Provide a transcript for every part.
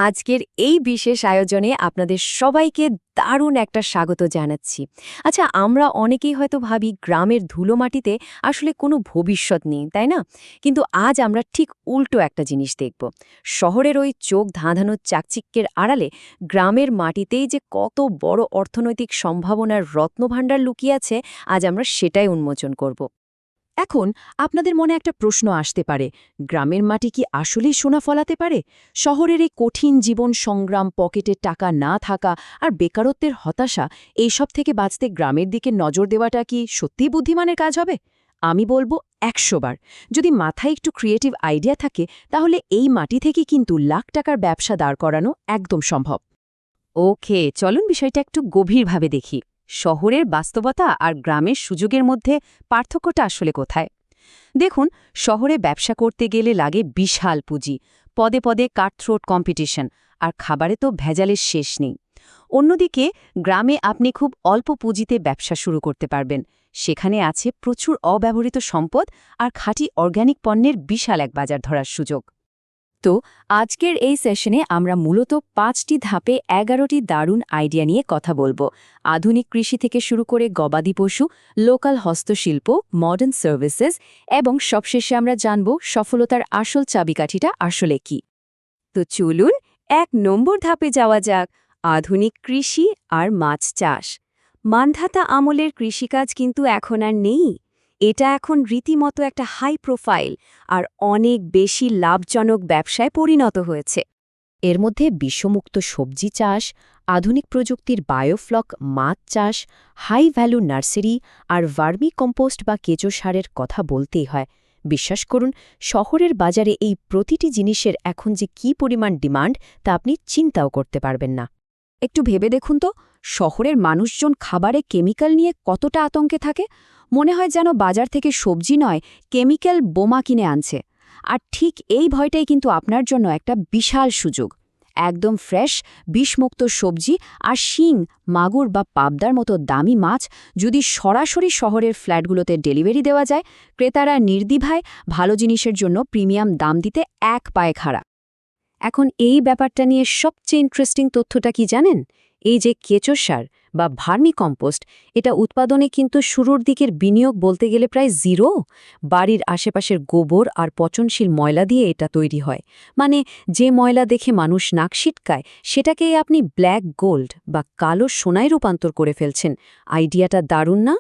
আজকের এই বিশেষ আয়োজনে আপনাদের সবাইকে দারুণ একটা স্বাগত জানাচ্ছি। আচ্ছা, আমরা অনেকেই হয়তো ভাবি গ্রামের ধুলো মাটিতে আসলে কোনো ভবিষ্যৎ নেই, তাই না? কিন্তু আজ আমরা ঠিক উল্টো একটা জিনিস দেখব। শহরের ওই চোখ ধাঁধানো চাকচিক্যের আড়ালে গ্রামের মাটিতেই যে কত বড় অর্থনৈতিক সম্ভাবনার রত্নভাণ্ডার লুকিয়ে আছে, আজ আমরা সেটাই উন্মোচন করব। এখন আপনাদের মনে একটা প্রশ্ন আসতে পারে, গ্রামের মাটি কি আসলেই সোনা ফলাতে পারে? শহরের এই কঠিন জীবন সংগ্রাম, পকেটে টাকা না থাকা আর বেকারত্বের হতাশা, এইসব থেকে বাঁচতে গ্রামের দিকে নজর দেওয়াটা কি সত্যিই বুদ্ধিমানের কাজ হবে? আমি বলবো ১০০ বার। যদি মাথায় একটু ক্রিয়েটিভ আইডিয়া থাকে, তাহলে এই মাটি থেকে কিন্তু লাখ টাকার ব্যবসা দাঁড় করানো একদম সম্ভব। ওকে, চলুন বিষয়টা একটু গভীরভাবে দেখি। শহরের বাস্তবতা আর গ্রামের সুযোগের মধ্যে পার্থক্যটা আসলে কোথায়? দেখুন, শহরে ব্যবসা করতে গেলে লাগে বিশাল পুঁজি, পদে পদে কাটথ্রোট কম্পিটিশন, আর খাবারে তো ভেজালের শেষ নেই। অন্যদিকে গ্রামে আপনি খুব অল্প পুঁজিতে ব্যবসা শুরু করতে পারবেন। সেখানে আছে প্রচুর অব্যবহৃত সম্পদ আর খাঁটি অর্গানিক পণ্যের বিশাল এক বাজার ধরার সুযোগ। তো আজকের এই সেশনে আমরা মূলত ৫টি ধাপে ১১টি দারুণ আইডিয়া নিয়ে কথা বলবো। আধুনিক কৃষি থেকে শুরু করে গবাদি পশু, লোকাল হস্তশিল্প, মডার্ন সার্ভিসেস এবং সবশেষে আমরা জানব সফলতার আসল চাবিকাঠিটা আসলে কি। তো চলুন ১ নম্বর ধাপে যাওয়া যাক, আধুনিক কৃষি আর মাছ চাষ। মান্ধাতা আমলের কৃষিকাজ কিন্তু এখন আর নেই। এটা এখন রীতিমতো একটা হাই প্রোফাইল আর অনেক বেশি লাভজনক ব্যবসায় পরিণত হয়েছে। এর মধ্যে বিশ্বমুক্ত সবজি চাষ, আধুনিক প্রযুক্তির বায়োফ্লক মাছ চাষ, হাই ভ্যালু নার্সারি আর ভার্মি কম্পোস্ট বা কেঁচো সারের কথা বলতেই হয়। বিশ্বাস করুন, শহরের বাজারে এই প্রতিটি জিনিসের এখন যে কী পরিমাণ ডিমান্ড, তা আপনি চিন্তাও করতে পারবেন না। একটু ভেবে দেখুন তো, শহরের মানুষজন খাবারে কেমিক্যাল নিয়ে কতটা আতঙ্কে থাকে। মনে হয় যেন বাজার থেকে সবজি নয়, কেমিক্যাল বোমা কিনে আনছে। আর ঠিক এই ভয়টাই কিন্তু আপনার জন্য একটা বিশাল সুযোগ। একদম ফ্রেশ, বিষমুক্ত সবজি আর শিং, মাগুর বা পাবদার মতো দামি মাছ যদি সরাসরি শহরের ফ্ল্যাটগুলোতে ডেলিভারি দেওয়া যায়, ক্রেতারা নির্দ্বিধায় ভালো জিনিসের জন্য প্রিমিয়াম দাম দিতে এক পায়ে খাড়া। এখন এই ব্যাপারটা নিয়ে সবচেয়ে ইন্টারেস্টিং তথ্যটা কি জানেন? এই যে কেঁচো সার বা ভার্মি কম্পোস্ট, এটা উৎপাদনে কিন্তু শুরুর দিকের বিনিয়োগ বলতে গেলে প্রায় জিরো। বাড়ির আশেপাশের গোবর আর পচনশীল ময়লা দিয়ে এটা তৈরি হয়। মানে যে ময়লা দেখে মানুষ নাক সিটকায়, সেটাকেই আপনি ব্ল্যাক গোল্ড বা কালো সোনায় রূপান্তর করে ফেলছেন। আইডিয়াটা দারুণ না?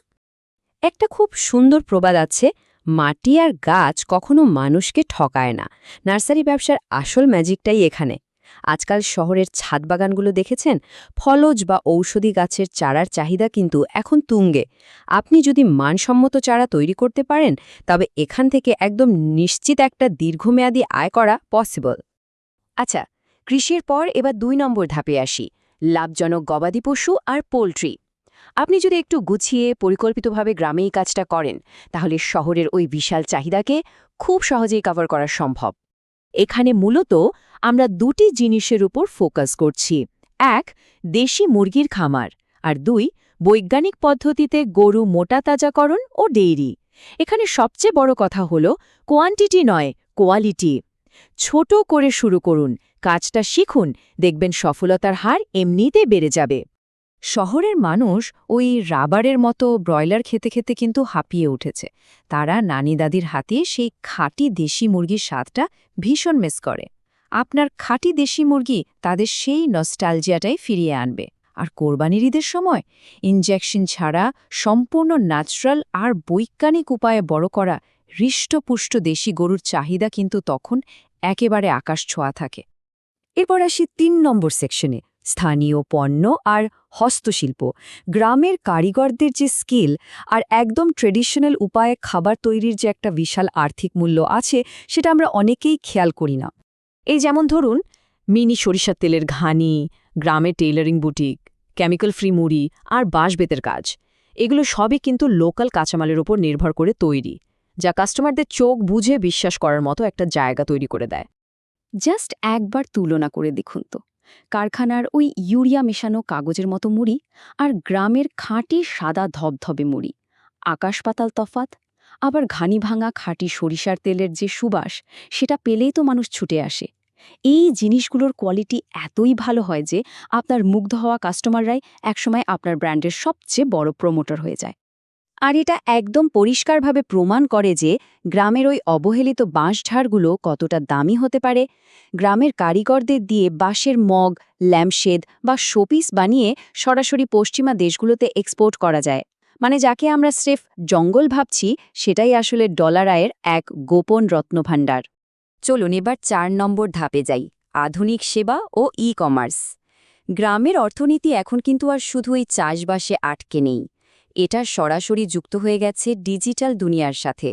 একটা খুব সুন্দর প্রবাদ আছে, মাটি আর গাছ কখনো মানুষকে ঠকায় না। নার্সারি ব্যবসার আসল ম্যাজিকটাই এখানে। আজকাল শহরের ছাদ বাগানগুলো দেখেছেন, ফলজ বা ঔষধি গাছের চারার চাহিদা কিন্তু এখন তুঙ্গে। আপনি যদি মানসম্মত চারা তৈরি করতে পারেন, তবে এখান থেকে একদম নিশ্চিত একটা দীর্ঘমেয়াদী আয় করা পসিবল। আচ্ছা, কৃষির পর এবার ২ নম্বর ধাপে আসি, লাভজনক গবাদি পশু আর পোল্ট্রি। আপনি যদি একটু গুছিয়ে পরিকল্পিতভাবে গ্রামে এই কাজটা করেন, তাহলে শহরের ওই বিশাল চাহিদাকে খুব সহজেই কভার করা সম্ভব। এখানে মূলত আমরা দুটি জিনিসের উপর ফোকাস করছি। ১, দেশি মুরগির খামার, আর ২, বৈজ্ঞানিক পদ্ধতিতে গরু মোটা তাজাকরণ ও ডেইরি। এখানে সবচেয়ে বড় কথা হল কোয়ান্টিটি নয়, কোয়ালিটি। ছোট করে শুরু করুন, কাজটা শিখুন, দেখবেন সফলতার হার এমনিতেই বেড়ে যাবে। শহরের মানুষ ওই রাবারের মতো ব্রয়লার খেতে খেতে কিন্তু হাঁপিয়ে উঠেছে। তারা নানি দাদির হাতে সেই খাঁটি দেশি মুরগির স্বাদটা ভীষণ মিস করে। আপনার খাঁটি দেশি মুরগি তাদের সেই নস্টালজিয়াটাই ফিরিয়ে আনবে। আর কোরবানির ঈদের সময় ইনজেকশন ছাড়া সম্পূর্ণ ন্যাচারাল আর বৈজ্ঞানিক উপায়ে বড় করা হৃষ্টপুষ্ট দেশি গরুর চাহিদা কিন্তু তখন একেবারে আকাশ ছোঁয়া থাকে। এরপর আসি ৩ নম্বর সেকশনে, স্থানীয় পণ্য আর হস্তশিল্প। গ্রামের কারিগরদের যে স্কিল আর একদম ট্রেডিশনাল উপায়ে খাবার তৈরির যে একটা বিশাল আর্থিক মূল্য আছে, সেটা আমরা অনেকেই খেয়াল করি না। এই যেমন ধরুন, মিনি সরিষার তেলের ঘানি, গ্রামে টেইলারিং বুটিক, কেমিক্যাল ফ্রি মুড়ি আর বাঁশ-বেতের কাজ। এগুলো সবই কিন্তু লোকাল কাঁচামালের উপর নির্ভর করে তৈরি, যা কাস্টমারদের চোখ বুঝে বিশ্বাস করার মতো একটা জায়গা তৈরি করে দেয়। জাস্ট একবার তুলনা করে দেখুন তো, কারখানার ওই ইউরিয়া মেশানো কাগজের মতো মুড়ি আর গ্রামের খাঁটি সাদা ধবধবে মুড়ি, আকাশ পাতাল তফাত। আবার ঘানি ভাঙা খাঁটি সরিষার তেলের যে সুবাস, সেটা পেলেই তো মানুষ ছুটে আসে। এই জিনিসগুলোর কোয়ালিটি এতই ভালো হয় যে আপনার মুগ্ধ হওয়া কাস্টমাররাই একসময় আপনার ব্র্যান্ডের সবচেয়ে বড় প্রমোটার হয়ে যায়। আর এটা একদম পরিষ্কারভাবে প্রমাণ করে যে গ্রামের ওই অবহেলিত বাঁশঝাড়গুলো কতটা দামি হতে পারে। গ্রামের কারিগরদের দিয়ে বাঁশের মগ, ল্যাম্পশেড বা শোপিস বানিয়ে সরাসরি পশ্চিমা দেশগুলোতে এক্সপোর্ট করা যায়। মানে যাকে আমরা স্রেফ জঙ্গল ভাবছি, সেটাই আসলে ডলার আয়ের এক গোপন রত্নভাণ্ডার। চলুন এবার ৪ নম্বর ধাপে যাই, আধুনিক সেবা ও ই-কমার্স। গ্রামের অর্থনীতি এখন কিন্তু আর শুধু এই চাষবাসে আটকে নেই, এটা সরাসরি যুক্ত হয়ে গেছে ডিজিটাল দুনিয়ার সাথে।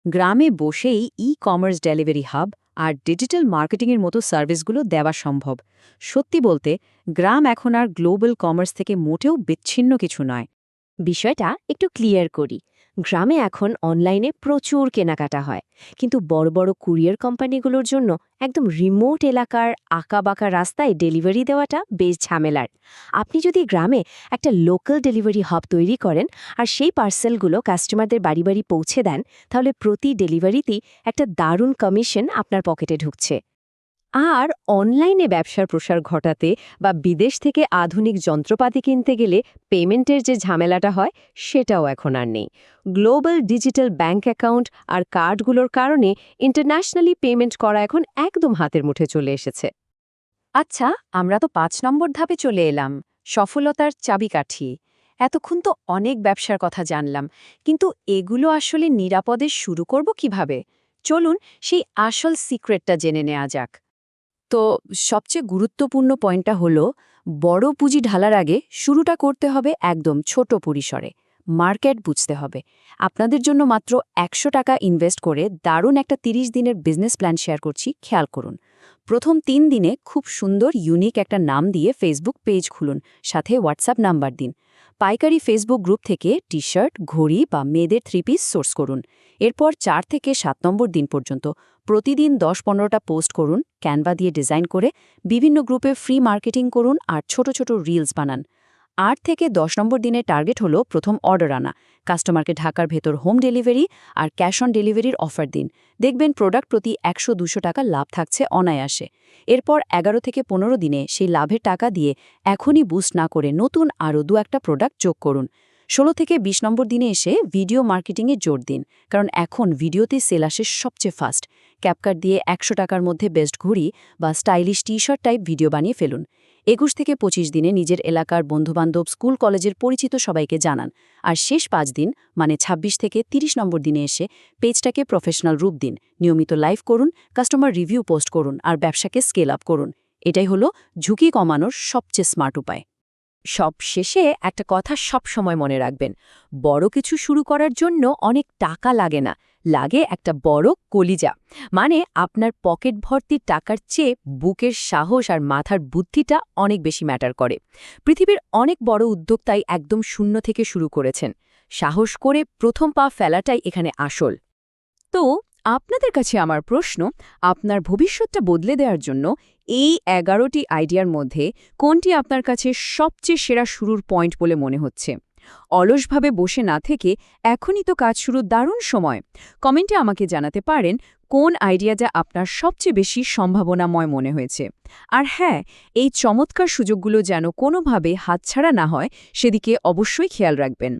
গ্রামে বসেই ই-কমার্স ডেলিভারি হাব আর ডিজিটাল মার্কেটিংয়ের মতো সার্ভিসগুলো দেওয়া সম্ভব। সত্যি বলতে, গ্রাম এখন আর গ্লোবাল কমার্স থেকে মোটেও বিচ্ছিন্ন কিছু নয়। বিষয়টা একটু ক্লিয়ার করি। গ্রামে এখন অনলাইনে প্রচুর কেনাকাটা হয়, কিন্তু বড় বড় কুরিয়ার কোম্পানিগুলোর জন্য একদম রিমোট এলাকার আঁকাবাঁকা রাস্তায় ডেলিভারি দেওয়াটা বেশ ঝামেলার। আপনি যদি গ্রামে একটা লোকাল ডেলিভারি হাব তৈরি করেন আর সেই পার্সেলগুলো কাস্টমারদের বাড়ি বাড়ি পৌঁছে দেন, তাহলে প্রতি ডেলিভারিতেই একটা দারুণ কমিশন আপনার পকেটে ঢুকছে। আর অনলাইনে ব্যবসার প্রসার ঘটাতে বা বিদেশ থেকে আধুনিক যন্ত্রপাতি কিনতে গেলে পেমেন্টের যে ঝামেলাটা হয়, সেটাও এখন আর নেই। গ্লোবাল ডিজিটাল ব্যাংক অ্যাকাউন্ট আর কার্ডগুলোর কারণে ইন্টারন্যাশনালি পেমেন্ট করা এখন একদম হাতের মুঠে চলে এসেছে। আচ্ছা, আমরা তো ৫ নম্বর ধাপে চলে এলাম, সফলতার চাবিকাঠি। এতক্ষণ তো অনেক ব্যবসার কথা জানলাম, কিন্তু এগুলো আসলে নিরাপদে শুরু করব কিভাবে? চলুন সেই আসল সিক্রেটটা জেনে নেওয়া যাক। তো সবচেয়ে গুরুত্বপূর্ণ পয়েন্টটা হলো, বড় পুঁজি ঢালার আগে শুরুটা করতে হবে একদম ছোট পরিসরে। মার্কেট বুঝতে হবে। আপনাদের জন্য মাত্র ১০০ টাকা ইনভেস্ট করে দারুণ একটা ৩০ দিনের বিজনেস প্ল্যান শেয়ার করছি, খেয়াল করুন। প্রথম ৩ দিনে খুব সুন্দর ইউনিক একটা নাম দিয়ে ফেসবুক পেজ খুলুন, সাথে হোয়াটসঅ্যাপ নাম্বার দিন। পাইকারি ফেসবুক গ্রুপ থেকে টি-শার্ট, ঘড়ি বা মেয়েদের 3 পিস সোর্স করুন। এরপর ৪ থেকে ৭ নম্বর দিন পর্যন্ত প্রতিদিন ১০-১৫টা পোস্ট করুন, ক্যানভা দিয়ে ডিজাইন করে। বিভিন্ন গ্রুপে ফ্রি মার্কেটিং করুন আর ছোট ছোট রিলস বানান। ৮ থেকে ১০ নম্বর দিনের টার্গেট হলো প্রথম অর্ডার আনা। কাস্টমারকে ঢাকার ভেতর হোম ডেলিভারি আর ক্যাশ অন ডেলিভারির অফার দিন। দেখবেন প্রোডাক্ট প্রতি ১০০-২০০ টাকা লাভ থাকছে অনায়াসে। এরপর ১১ থেকে ১৫ দিনে সেই লাভের টাকা দিয়ে এখনই বুস্ট না করে নতুন আরও ২-১টা প্রোডাক্ট যোগ করুন। ১৬ থেকে ২০ নম্বর দিনে এসে ভিডিও মার্কেটিংয়ে জোর দিন, কারণ এখন ভিডিওতে সেল আসে সবচেয়ে ফাস্ট। ক্যাপকাট দিয়ে ১০০ টাকার মধ্যে বেস্ট ঘড়ি বা স্টাইলিশ টি-শার্ট টাইপ ভিডিও বানিয়ে ফেলুন। ২১ থেকে ২৫ দিনে নিজের এলাকার বন্ধুবান্ধব, স্কুল কলেজের পরিচিত সবাইকে জানান। আর শেষ ৫ দিন মানে ২৬ থেকে ৩০ নম্বর দিনে এসে পেজটাকে প্রফেশনাল রূপ দিন। নিয়মিত লাইভ করুন, কাস্টমার রিভিউ পোস্ট করুন আর ব্যবসাকে স্কেল আপ করুন। এটাই হলো ঝুঁকি কমানোর সবচেয়ে স্মার্ট উপায়। সব শেষে একটা কথা সব সময় মনে রাখবেন, বড় কিছু শুরু করার জন্য অনেক টাকা লাগে না, লাগে একটা বড় কলিজা। মানে আপনার পকেট ভর্তি টাকার চেয়ে বুকের সাহস আর মাথার বুদ্ধিটা অনেক বেশি ম্যাটার করে। পৃথিবীর অনেক বড় উদ্যোক্তাই একদম শূন্য থেকে শুরু করেছেন। সাহস করে প্রথম পা ফেলাটাই এখানে আসল। তো আপনাদের কাছে আমার প্রশ্ন, আপনার ভবিষ্যৎটা বদলে দেওয়ার জন্য এই ১১টি আইডিয়ার মধ্যে কোনটি আপনার কাছে সবচেয়ে সেরা শুরুর পয়েন্ট বলে মনে হচ্ছে? অলসভাবে বসে না থেকে এখনই তো কাজ শুরুর দারুণ সময়। কমেন্টে আমাকে জানাতে পারেন কোন আইডিয়াটা আপনার সবচেয়ে বেশি সম্ভাবনাময় মনে হয়েছে। আর হ্যাঁ, এই চমৎকার সুযোগগুলো যেন কোনোভাবে হাতছাড়া না হয়, সেদিকে অবশ্যই খেয়াল রাখবেন।